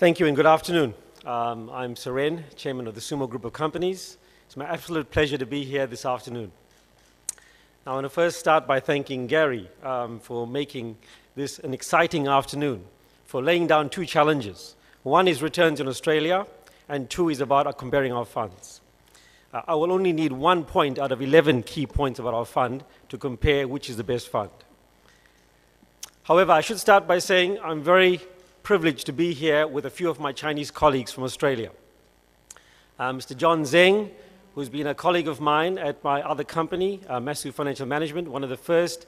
Thank you and good afternoon. I'm Suren, Chairman of the Sumo Group of Companies. It's my absolute pleasure to be here this afternoon. I want to first start by thanking Gary for making this an exciting afternoon, for laying down two challenges. One is returns in Australia, and two is about comparing our funds. I will only need 1 point out of 11 key points about our fund to compare which is the best fund. However, I should start by saying I'm very privileged to be here with a few of my Chinese colleagues from Australia. Mr. John Zeng, who's been a colleague of mine at my other company, Massive Financial Management, one of the first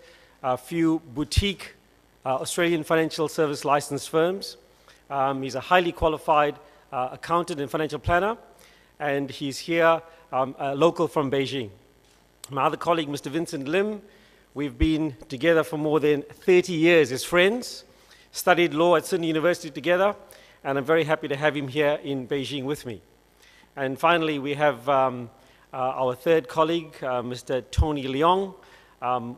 few boutique Australian financial service licensed firms. He's a highly qualified accountant and financial planner, and he's here local from Beijing. My other colleague, Mr. Vincent Lim, we've been together for more than 30 years as friends, studied law at Sydney University together, and I'm very happy to have him here in Beijing with me. And finally, we have our third colleague, Mr. Tony Leong,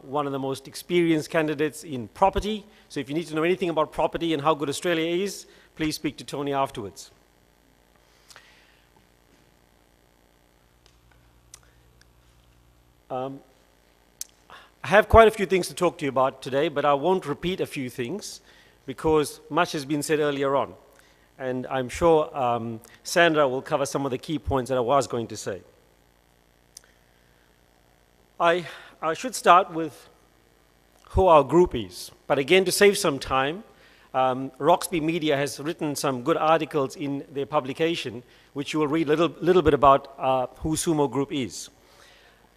one of the most experienced candidates in property. So if you need to know anything about property and how good Australia is, please speak to Tony afterwards. I have quite a few things to talk to you about today, but I won't repeat a few things because much has been said earlier on. And I'm sure Sandra will cover some of the key points that I was going to say. I should start with who our group is. But again, to save some time, Roxby Media has written some good articles in their publication, which you will read a little bit about who Sumo Group is.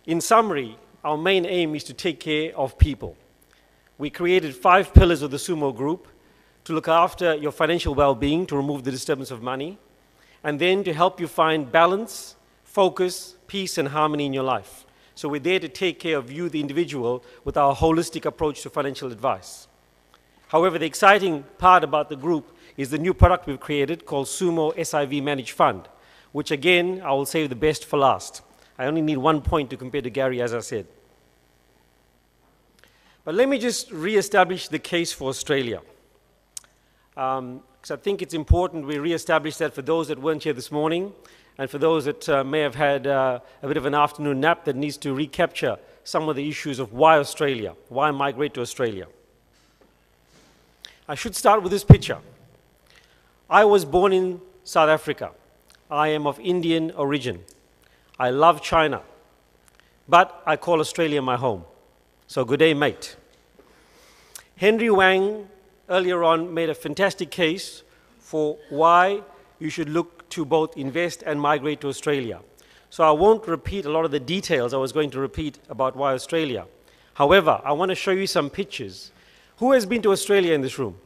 In summary, our main aim is to take care of people. We created 5 pillars of the Sumo Group to look after your financial well-being, to remove the disturbance of money, and then to help you find balance, focus, peace, and harmony in your life. So we're there to take care of you, the individual, with our holistic approach to financial advice. However, the exciting part about the group is the new product we've created called Sumo SIV Managed Fund, which again, I will save the best for last. I only need 1 point to compare to Gary, as I said. But let me just re-establish the case for Australia. Because I think it's important we re-establish that for those that weren't here this morning, and for those that may have had a bit of an afternoon nap that needs to recapture some of the issues of why Australia, why migrate to Australia. I should start with this picture. I was born in South Africa. I am of Indian origin. I love China, but I call Australia my home. So good day, mate. Henry Wang earlier on made a fantastic case for why you should look to both invest and migrate to Australia. So I won't repeat a lot of the details I was going to repeat about why Australia. However, I want to show you some pictures. Who has been to Australia in this room?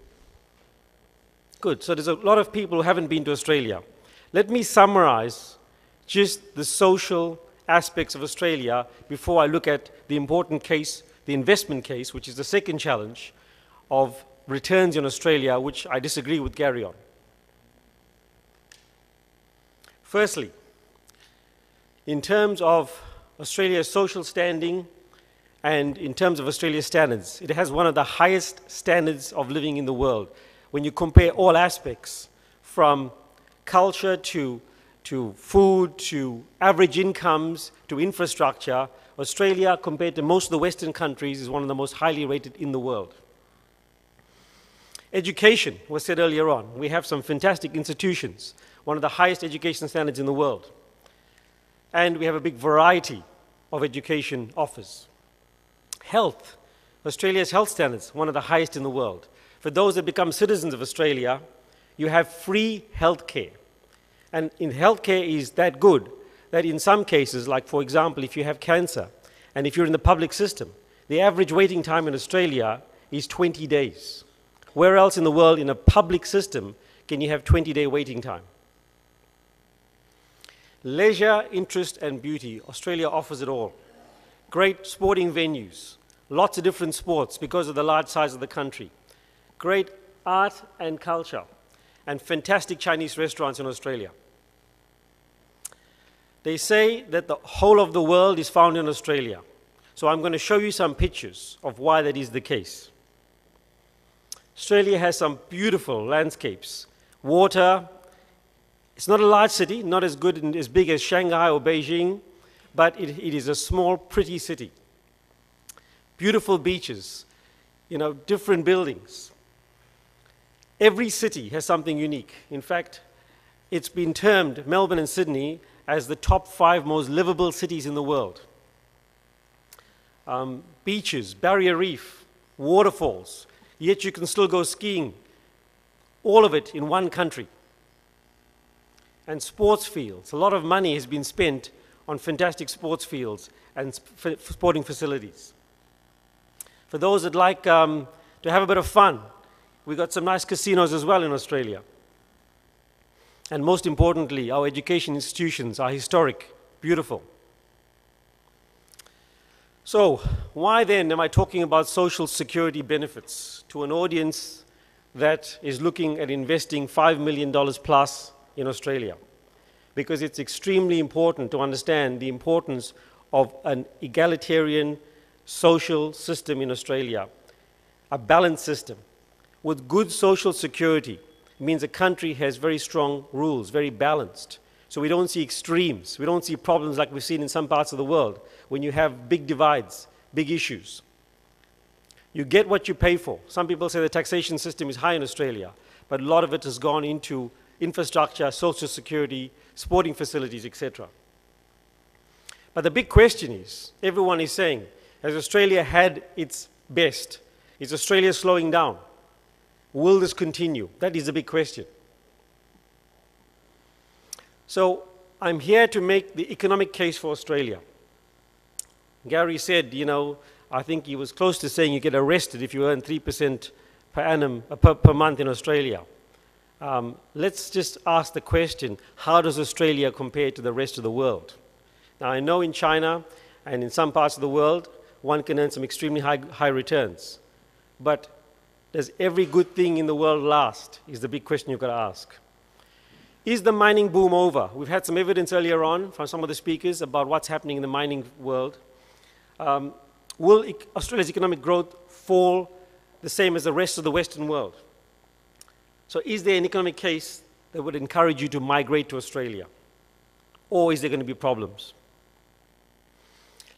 Good. So there's a lot of people who haven't been to Australia. Let me summarize just the social aspects of Australia before I look at the important case, the investment case, which is the second challenge of returns in Australia, which I disagree with Gary on. Firstly, in terms of Australia's social standing and in terms of Australia's standards, it has one of the highest standards of living in the world. When you compare all aspects, from culture to food, to average incomes, to infrastructure, Australia, compared to most of the Western countries, is one of the most highly rated in the world. Education was said earlier on. We have some fantastic institutions, one of the highest education standards in the world. And we have a big variety of education offers. Health. Australia's health standards, one of the highest in the world. For those that become citizens of Australia, you have free health care. And in healthcare is that good that in some cases, like for example, if you have cancer and if you're in the public system, the average waiting time in Australia is 20 days. Where else in the world in a public system can you have 20-day waiting time? Leisure, interest, and beauty. Australia offers it all. Great sporting venues, lots of different sports because of the large size of the country. Great art and culture, and fantastic Chinese restaurants in Australia. They say that the whole of the world is found in Australia. So I'm going to show you some pictures of why that is the case. Australia has some beautiful landscapes water. It's not a large city, not as good and as big as Shanghai or Beijing, but it is a small, pretty city. Beautiful beaches, different buildings. Every city has something unique. In fact, it's been termed, Melbourne and Sydney, as the top 5 most livable cities in the world. Beaches, barrier reef, waterfalls, yet you can still go skiing. All of it in one country. And sports fields. A lot of money has been spent on fantastic sports fields and sporting facilities. For those that like to have a bit of fun, we've got some nice casinos as well in Australia. And most importantly, our education institutions are historic, beautiful. So, why then am I talking about social security benefits to an audience that is looking at investing $5 million plus in Australia? Because it's extremely important to understand the importance of an egalitarian social system in Australia, a balanced system. With good social security, it means a country has very strong rules, very balanced. So we don't see extremes. We don't see problems like we've seen in some parts of the world when you have big divides, big issues. You get what you pay for. Some people say the taxation system is high in Australia, but a lot of it has gone into infrastructure, social security, sporting facilities, etc. But the big question is, everyone is saying, has Australia had its best? Is Australia slowing down? Will this continue? That is the big question. So I'm here to make the economic case for Australia. Gary said, I think he was close to saying you get arrested if you earn 3% per annum, per month in Australia. Let's just ask the question, how does Australia compare to the rest of the world? Now, I know in China and in some parts of the world, one can earn some extremely high returns. But does every good thing in the world last, is the big question you've got to ask. Is the mining boom over? We've had some evidence earlier on from some of the speakers about what's happening in the mining world. Will Australia's economic growth fall the same as the rest of the Western world? So is there an economic case that would encourage you to migrate to Australia? Or is there going to be problems?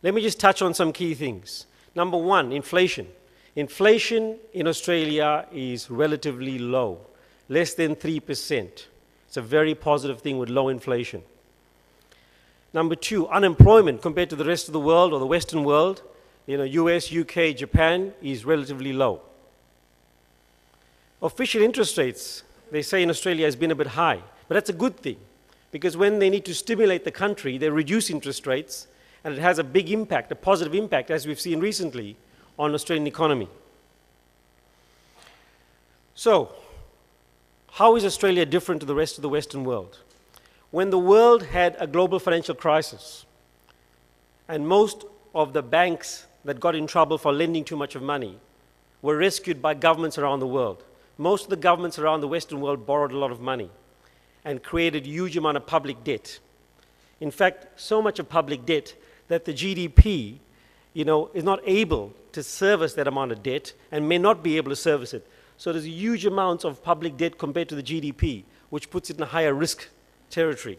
Let me just touch on some key things. Number one, inflation. Inflation in Australia is relatively low, less than 3%. It's a very positive thing with low inflation. Number two, unemployment compared to the rest of the world or the Western world, US, UK, Japan, is relatively low. Official interest rates, they say in Australia, has been a bit high, but that's a good thing because when they need to stimulate the country, they reduce interest rates and it has a big impact, a positive impact, as we've seen recently, on the Australian economy. So, how is Australia different to the rest of the Western world? When the world had a global financial crisis and most of the banks that got in trouble for lending too much of money were rescued by governments around the world. Most of the governments around the Western world borrowed a lot of money and created a huge amount of public debt. In fact, so much of public debt that the GDP, is not able to service that amount of debt and may not be able to service it. So there's huge amounts of public debt compared to the GDP, which puts it in a higher risk territory.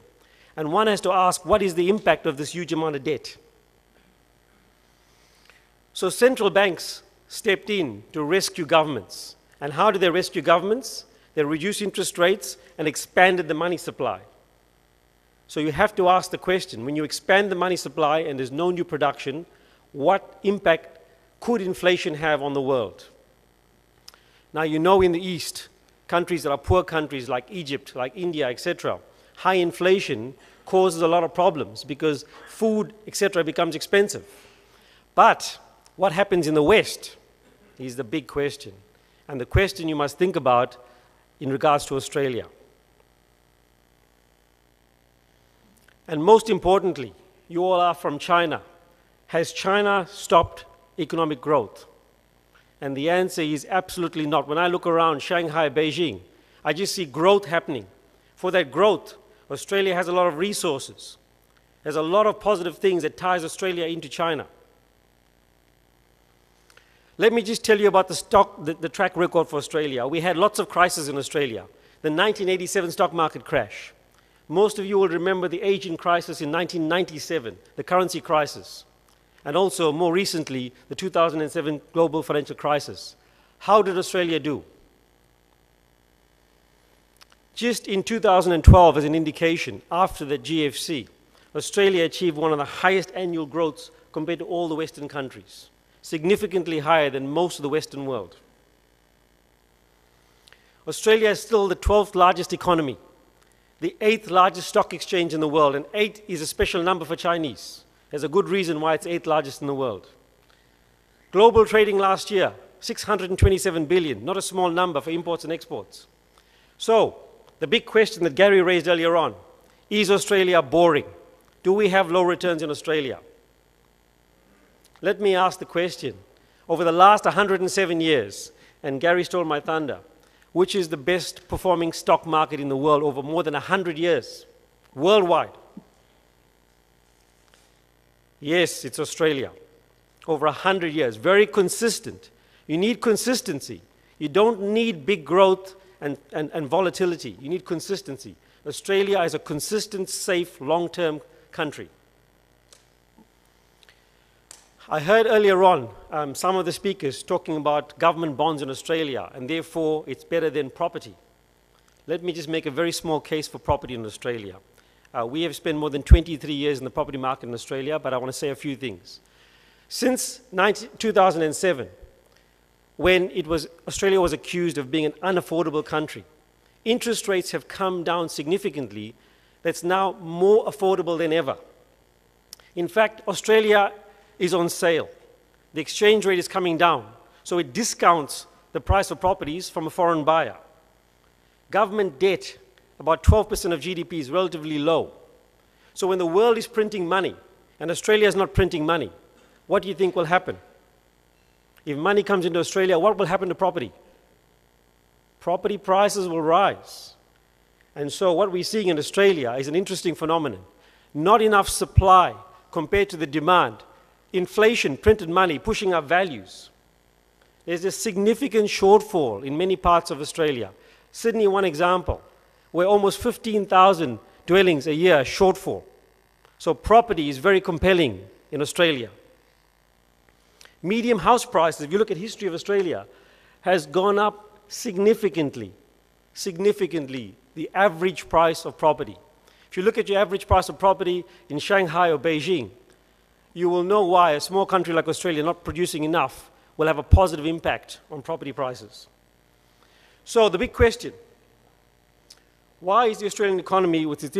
And one has to ask, what is the impact of this huge amount of debt? So central banks stepped in to rescue governments. And how did they rescue governments? They reduced interest rates and expanded the money supply. So you have to ask the question, when you expand the money supply and there's no new production, what impact could inflation have on the world? Now in the East, countries that are poor countries like Egypt, like India, etc., high inflation causes a lot of problems because food, etc., becomes expensive. But what happens in the West is the big question. And the question you must think about in regards to Australia. And most importantly, you all are from China. Has China stopped economic growth? And the answer is absolutely not. When I look around Shanghai, Beijing, I just see growth happening. For that growth, Australia has a lot of resources. There's a lot of positive things that ties Australia into China. Let me just tell you about the track record for Australia. We had lots of crises in Australia. the 1987 stock market crash. Most of you will remember the Asian crisis in 1997, the currency crisis, and also more recently, the 2007 global financial crisis. How did Australia do? Just in 2012, as an indication, after the GFC, Australia achieved one of the highest annual growths compared to all the Western countries, significantly higher than most of the Western world. Australia is still the 12th largest economy, the 8th largest stock exchange in the world, and 8 is a special number for Chinese. There's a good reason why it's 8th largest in the world. Global trading last year, 627 billion, not a small number for imports and exports. So, the big question that Gary raised earlier on, is Australia boring? Do we have low returns in Australia? Let me ask the question. Over the last 107 years, and Gary stole my thunder, which is the best performing stock market in the world over more than 100 years, worldwide? Yes, it's Australia. Over 100 years, very consistent. You need consistency. You don't need big growth and volatility. You need consistency. Australia is a consistent, safe, long-term country. I heard earlier on some of the speakers talking about government bonds in Australia, and therefore it's better than property. Let me just make a very small case for property in Australia. We have spent more than 23 years in the property market in Australia, but I want to say a few things. Since 2007, when Australia was accused of being an unaffordable country, interest rates have come down significantly. That's now more affordable than ever. In fact, Australia is on sale. The exchange rate is coming down, so it discounts the price of properties from a foreign buyer. Government debt, about 12% of GDP, is relatively low. So when the world is printing money and Australia is not printing money, what do you think will happen? If money comes into Australia, what will happen to property? Property prices will rise. And so what we're seeing in Australia is an interesting phenomenon. Not enough supply compared to the demand. Inflation, printed money, pushing up values. There's a significant shortfall in many parts of Australia. Sydney, one example, where almost 15,000 dwellings a year shortfall. So property is very compelling in Australia. Medium house prices, if you look at history of Australia, has gone up significantly, the average price of property. If you look at your average price of property in Shanghai or Beijing, you will know why a small country like Australia not producing enough will have a positive impact on property prices. So the big question, why is the Australian economy with its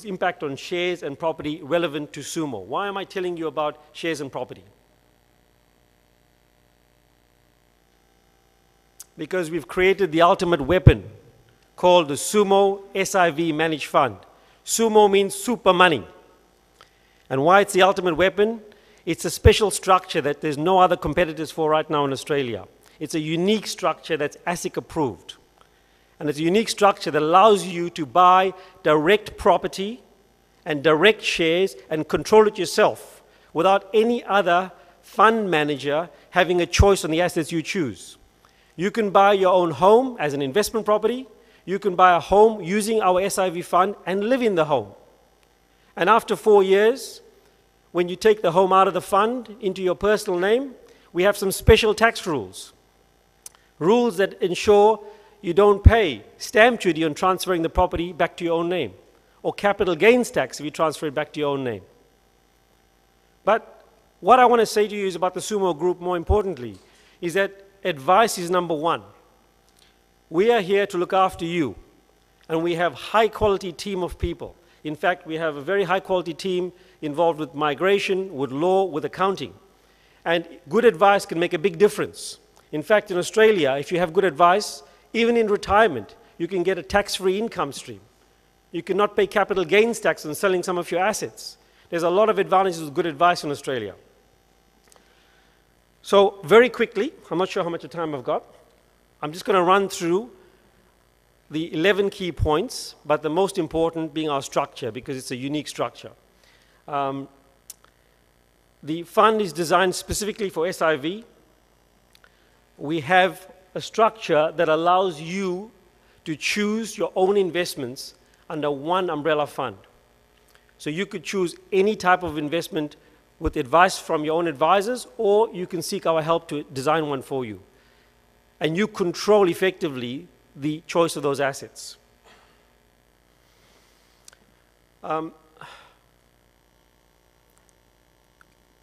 impact on shares and property relevant to Sumo? Why am I telling you about shares and property? Because we've created the ultimate weapon called the Sumo SIV Managed Fund. Sumo means super money. And why it's the ultimate weapon? It's a special structure that there's no other competitors for right now in Australia. It's a unique structure that's ASIC approved. And it's a unique structure that allows you to buy direct property and direct shares and control it yourself without any other fund manager having a choice on the assets you choose. You can buy your own home as an investment property. You can buy a home using our SIV fund and live in the home. And after 4 years, when you take the home out of the fund into your personal name, we have some special tax rules. Rules that ensure you don't pay stamp duty on transferring the property back to your own name, or capital gains tax if you transfer it back to your own name. But what I want to say to you is about the Sumo Group, more importantly, is that advice is number one. We are here to look after you, and we have a high-quality team of people. In fact, we have a very high-quality team involved with migration, with law, with accounting. And good advice can make a big difference. In fact, in Australia, if you have good advice, even in retirement, you can get a tax-free income stream. You cannot pay capital gains tax on selling some of your assets. There's a lot of advantages with good advice in Australia. So very quickly, I'm not sure how much time I've got. I'm just going to run through the 11 key points, but the most important being our structure, because it's a unique structure. The fund is designed specifically for SIV. We have a structure that allows you to choose your own investments under one umbrella fund. So you could choose any type of investment with advice from your own advisors, or you can seek our help to design one for you. And you control effectively the choice of those assets.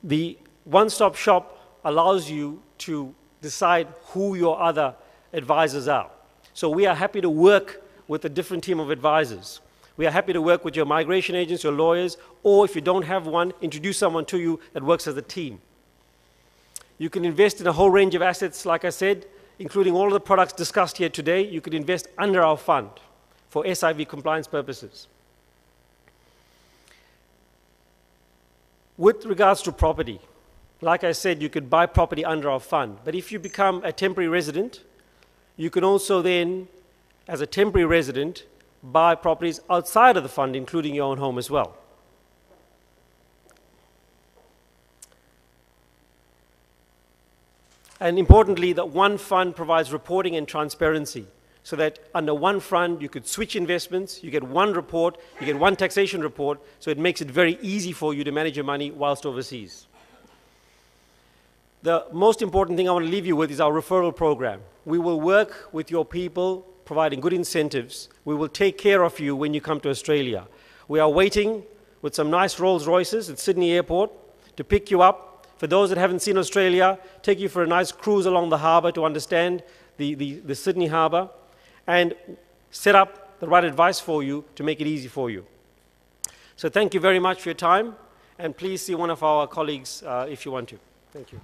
The one-stop shop allows you to decide who your other advisors are. So we are happy to work with a different team of advisors. We are happy to work with your migration agents, your lawyers, or if you don't have one, introduce someone to you that works as a team. You can invest in a whole range of assets, like I said, including all of the products discussed here today. You could invest under our fund for SIV compliance purposes. With regards to property, like I said, you could buy property under our fund. But if you become a temporary resident, you can also then, as a temporary resident, buy properties outside of the fund, including your own home as well. And importantly, that one fund provides reporting and transparency, so that under one fund you could switch investments, you get one report, you get one taxation report, so it makes it very easy for you to manage your money whilst overseas. The most important thing I want to leave you with is our referral program. We will work with your people, providing good incentives. We will take care of you when you come to Australia. We are waiting with some nice Rolls Royces at Sydney Airport to pick you up. For those that haven't seen Australia, take you for a nice cruise along the harbour to understand the Sydney harbour, and set up the right advice for you to make it easy for you. So thank you very much for your time, and please see one of our colleagues if you want to. Thank you.